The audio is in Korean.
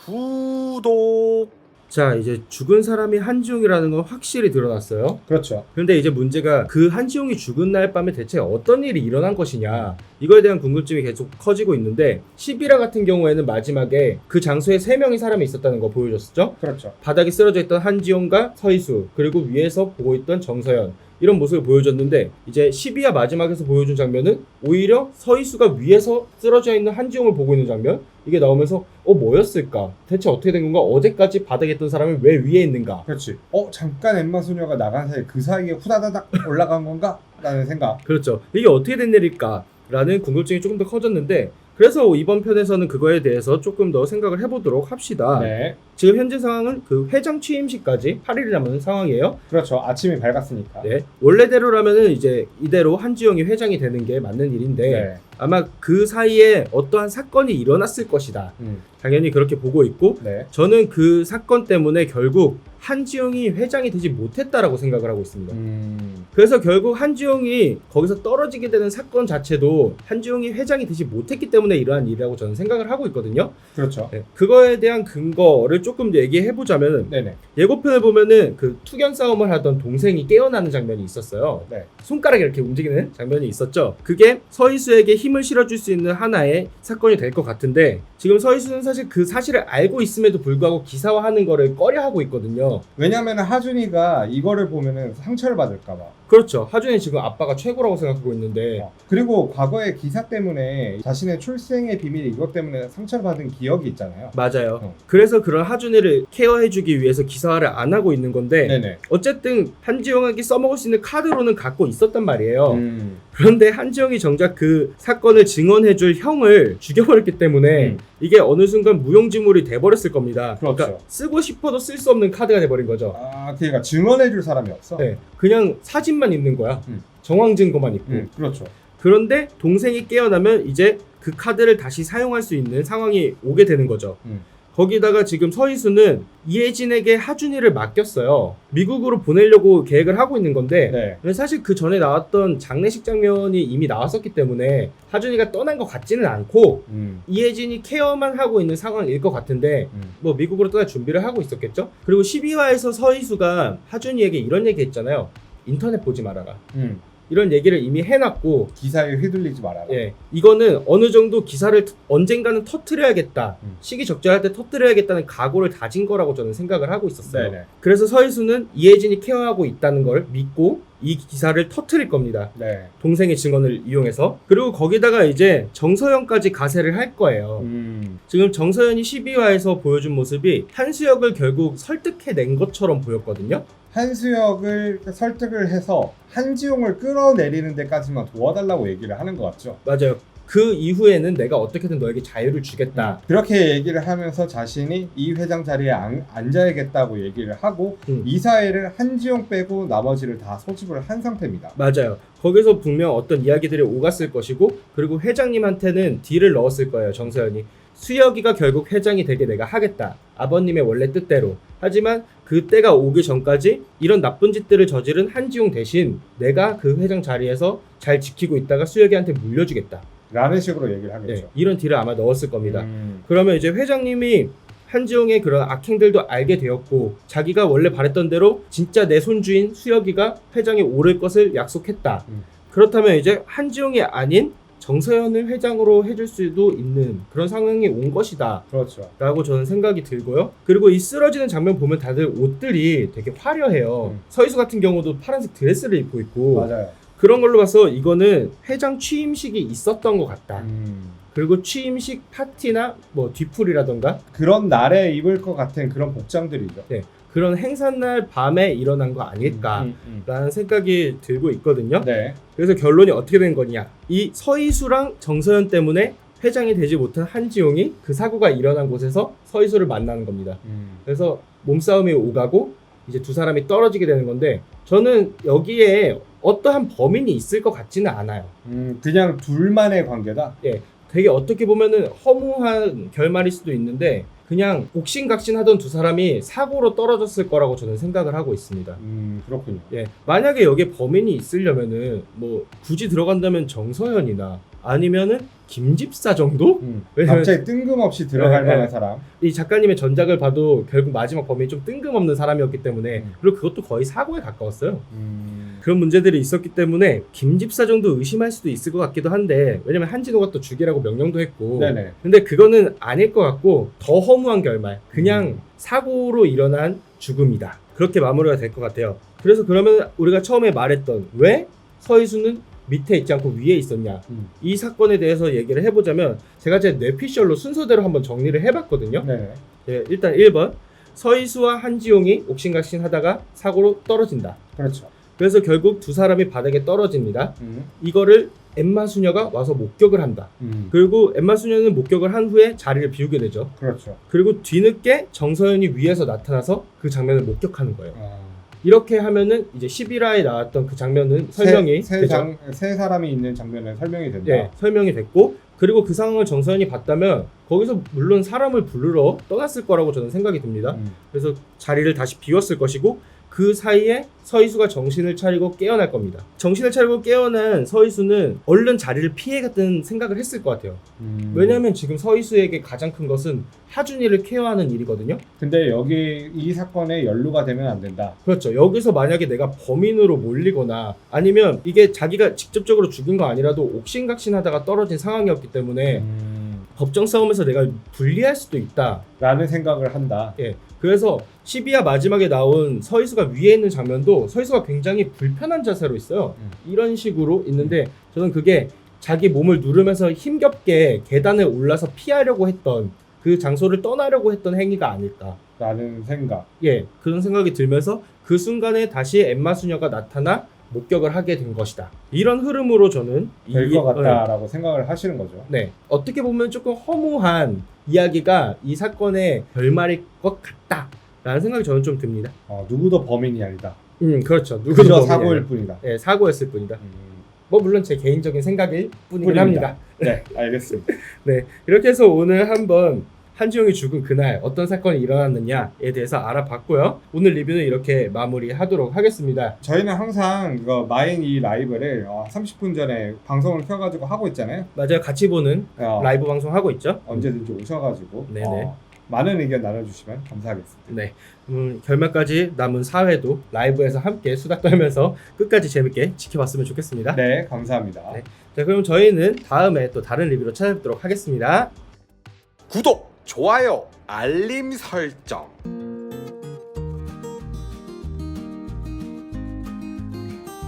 구독. 자, 이제 죽은 사람이 한지용이라는 건 확실히 드러났어요. 그렇죠. 그런데 이제 문제가 그 한지용이 죽은 날 밤에 대체 어떤 일이 일어난 것이냐, 이거에 대한 궁금증이 계속 커지고 있는데, 11화 같은 경우에는 마지막에 그 장소에 3명의 사람이 있었다는 거 보여줬었죠. 그렇죠. 바닥에 쓰러져 있던 한지용과 서희수, 그리고 위에서 보고 있던 정서연, 이런 모습을 보여줬는데, 이제 12화 마지막에서 보여준 장면은 오히려 서희수가 위에서 쓰러져 있는 한지용을 보고 있는 장면, 이게 나오면서 뭐였을까? 대체 어떻게 된 건가? 어제까지 바닥에 있던 사람이 왜 위에 있는가? 그렇지. 잠깐 엠마 소녀가 나간 사이 그 사이에 후다다닥 올라간 건가? 라는 생각. 그렇죠. 이게 어떻게 된 일일까? 라는 궁금증이 조금 더 커졌는데, 그래서 이번 편에서는 그거에 대해서 조금 더 생각을 해보도록 합시다. 네. 지금 현재 상황은 그 회장 취임식까지 8일이 남은 상황이에요. 그렇죠. 아침이 밝았으니까. 네. 원래대로라면은 이제 이대로 한지용이 회장이 되는 게 맞는 일인데, 네. 아마 그 사이에 어떠한 사건이 일어났을 것이다. 당연히 그렇게 보고 있고, 네. 저는 그 사건 때문에 결국 한지용이 회장이 되지 못했다라고 생각을 하고 있습니다. 그래서 결국 한지용이 거기서 떨어지게 되는 사건 자체도 한지용이 회장이 되지 못했기 때문에 이러한 일이라고 저는 생각을 하고 있거든요. 그렇죠. 네. 그거에 대한 근거를 조금 얘기해보자면, 네네. 예고편을 보면은 그 투견 싸움을 하던 동생이 깨어나는 장면이 있었어요. 네. 손가락이 이렇게 움직이는 장면이 있었죠. 그게 서희수에게 힘을 실어줄 수 있는 하나의 사건이 될 것 같은데, 지금 서희수는 사실 그 사실을 알고 있음에도 불구하고 기사화하는 거를 꺼려하고 있거든요. 왜냐면 하준이가 이거를 보면은 상처를 받을까봐. 그렇죠. 하준이 지금 아빠가 최고라고 생각하고 있는데, 그리고 과거의 기사 때문에 자신의 출생의 비밀 이것 때문에 상처를 받은 기억이 있잖아요. 맞아요. 그래서 그런 하준이를 케어해주기 위해서 기사화를 안 하고 있는 건데, 네네. 어쨌든 한지영에게 써먹을 수 있는 카드로는 갖고 있었단 말이에요. 그런데 한지영이 정작 그 사건을 증언해줄 형을 죽여버렸기 때문에 이게 어느 순간 무용지물이 돼버렸을 겁니다. 그렇죠. 그러니까 쓰고 싶어도 쓸 수 없는 카드가 돼버린 거죠. 그러니까 증언해줄 사람이 없어. 네, 그냥 사진만 있는 거야. 정황 증거만 있고. 그렇죠. 그런데 동생이 깨어나면 이제 그 카드를 다시 사용할 수 있는 상황이 오게 되는 거죠. 거기다가 지금 서희수는 이혜진에게 하준이를 맡겼어요. 미국으로 보내려고 계획을 하고 있는 건데, 네. 사실 그 전에 나왔던 장례식 장면이 이미 나왔었기 때문에 하준이가 떠난 것 같지는 않고 이혜진이 케어만 하고 있는 상황일 것 같은데, 뭐 미국으로 떠날 준비를 하고 있었겠죠. 그리고 12화에서 서희수가 하준이에게 이런 얘기 했잖아요. 인터넷 보지 말아라. 이런 얘기를 이미 해놨고, 기사에 휘둘리지 말아라. 예, 이거는 어느 정도 기사를 언젠가는 터뜨려야겠다, 시기 적절할 때 터뜨려야겠다는 각오를 다진 거라고 저는 생각을 하고 있었어요. 네네. 그래서 서희수는 이혜진이 케어하고 있다는 걸 믿고 이 기사를 터뜨릴 겁니다. 네. 동생의 증언을 이용해서. 그리고 거기다가 이제 정서연까지 가세를 할 거예요. 지금 정서연이 12화에서 보여준 모습이 한수혁을 결국 설득해낸 것처럼 보였거든요. 한수혁을 설득을 해서 한지용을 끌어내리는 데까지만 도와달라고 얘기를 하는 것 같죠. 맞아요. 그 이후에는 내가 어떻게든 너에게 자유를 주겠다. 그렇게 얘기를 하면서 자신이 이 회장 자리에 앉아야겠다고 얘기를 하고 이 사회를 한지용 빼고 나머지를 다 소집을 한 상태입니다. 맞아요. 거기서 분명 어떤 이야기들이 오갔을 것이고, 그리고 회장님한테는 딜을 넣었을 거예요. 정서연이. 수혁이가 결국 회장이 되게 내가 하겠다. 아버님의 원래 뜻대로. 하지만 그때가 오기 전까지 이런 나쁜 짓들을 저지른 한지용 대신 내가 그 회장 자리에서 잘 지키고 있다가 수혁이한테 물려주겠다. 라는 식으로 얘기를 하겠죠. 네, 이런 딜을 아마 넣었을 겁니다. 그러면 이제 회장님이 한지용의 그런 악행들도 알게 되었고, 자기가 원래 바랬던 대로 진짜 내 손주인 수혁이가 회장에 오를 것을 약속했다. 그렇다면 이제 한지용이 아닌 정서연을 회장으로 해줄 수도 있는 그런 상황이 온 것이다. 그렇죠. 라고 저는 생각이 들고요. 그리고 이 쓰러지는 장면 보면 다들 옷들이 되게 화려해요. 서희수 같은 경우도 파란색 드레스를 입고 있고. 맞아요. 그런 걸로 봐서 이거는 회장 취임식이 있었던 것 같다. 그리고 취임식 파티나 뭐 뒤풀이라던가 그런 날에 입을 것 같은 그런 복장들이죠. 네, 그런 행사날 밤에 일어난 거 아닐까라는 생각이 들고 있거든요. 네. 그래서 결론이 어떻게 된 거냐, 이 서희수랑 정서연 때문에 회장이 되지 못한 한지용이 그 사고가 일어난 곳에서 서희수를 만나는 겁니다. 그래서 몸싸움이 오가고 이제 두 사람이 떨어지게 되는 건데, 저는 여기에 어떠한 범인이 있을 것 같지는 않아요. 그냥 둘만의 관계다? 예, 되게 어떻게 보면은 허무한 결말일 수도 있는데, 그냥 옥신각신하던 두 사람이 사고로 떨어졌을 거라고 저는 생각을 하고 있습니다. 그렇군요. 예, 만약에 여기에 범인이 있으려면은 뭐 굳이 들어간다면 정서연이나 아니면은 김집사 정도? 왜냐면- 갑자기 뜬금없이 들어갈 네, 만한 네. 사람. 이 작가님의 전작을 봐도 결국 마지막 범인이 좀 뜬금없는 사람이었기 때문에 그리고 그것도 거의 사고에 가까웠어요. 그런 문제들이 있었기 때문에 김집사 정도 의심할 수도 있을 것 같기도 한데 왜냐면 한진호가 또 죽이라고 명령도 했고 네네. 근데 그거는 아닐 것 같고 더 허무한 결말 그냥 사고로 일어난 죽음이다 그렇게 마무리가 될 것 같아요. 그래서 그러면 우리가 처음에 말했던 왜 서희수는 밑에 있지 않고 위에 있었냐 이 사건에 대해서 얘기를 해보자면 제가 제 뇌피셜로 순서대로 한번 정리를 해봤거든요. 네네. 예, 일단 1번 서희수와 한지용이 옥신각신 하다가 사고로 떨어진다. 그렇죠. 그래서 결국 두 사람이 바닥에 떨어집니다. 이거를 엠마 수녀가 와서 목격을 한다. 그리고 엠마 수녀는 목격을 한 후에 자리를 비우게 되죠. 그렇죠. 그리고 뒤늦게 정서연이 위에서 나타나서 그 장면을 목격하는 거예요. 아. 이렇게 하면은 이제 11화에 나왔던 그 장면은 설명이 되죠. 세 사람이 있는 장면에 설명이 된다. 네, 설명이 됐고 그리고 그 상황을 정서연이 봤다면 거기서 물론 사람을 부르러 떠났을 거라고 저는 생각이 듭니다. 그래서 자리를 다시 비웠을 것이고 그 사이에 서희수가 정신을 차리고 깨어날 겁니다. 정신을 차리고 깨어난 서희수는 얼른 자리를 피해갔다는 생각을 했을 것 같아요. 왜냐하면 지금 서희수에게 가장 큰 것은 하준이를 케어하는 일이거든요. 근데 여기 이 사건에 연루가 되면 안 된다. 그렇죠. 여기서 만약에 내가 범인으로 몰리거나 아니면 이게 자기가 직접적으로 죽인 거 아니라도 옥신각신하다가 떨어진 상황이었기 때문에 법정 싸움에서 내가 불리할 수도 있다. 라는 생각을 한다. 예. 그래서 12화 마지막에 나온 서희수가 위에 있는 장면도 서희수가 굉장히 불편한 자세로 있어요. 이런 식으로 있는데 저는 그게 자기 몸을 누르면서 힘겹게 계단에 올라서 피하려고 했던 그 장소를 떠나려고 했던 행위가 아닐까. 라는 생각. 예, 그런 생각이 들면서 그 순간에 다시 엠마 수녀가 나타나 목격을 하게 된 것이다. 이런 흐름으로 저는 될 것 같다라고 생각을 하시는 거죠. 네, 어떻게 보면 조금 허무한 이야기가 이 사건의 결말일 것 같다라는 생각이 저는 좀 듭니다. 누구도 범인이 아니다. 그렇죠. 누구도 그저 범인이 사고일 아니라. 뿐이다. 네, 사고였을 뿐이다. 뭐 물론 제 개인적인 생각일 뿐이긴 뿐입니다. 합니다. 네, 알겠습니다. 네, 이렇게 해서 오늘 한번 한지용이 죽은 그날 어떤 사건이 일어났느냐에 대해서 알아봤고요. 오늘 리뷰는 이렇게 마무리하도록 하겠습니다. 저희는 항상 마인 이 라이브를 30분 전에 방송을 켜가지고 하고 있잖아요. 맞아요. 같이 보는 라이브 방송 하고 있죠. 언제든지 오셔가지고 네네. 많은 의견 나눠주시면 감사하겠습니다. 네, 결말까지 남은 4회도 라이브에서 함께 수다 떨면서 끝까지 재밌게 지켜봤으면 좋겠습니다. 네, 감사합니다. 네. 자, 그럼 저희는 다음에 또 다른 리뷰로 찾아뵙도록 하겠습니다. 구독, 좋아요, 알림 설정.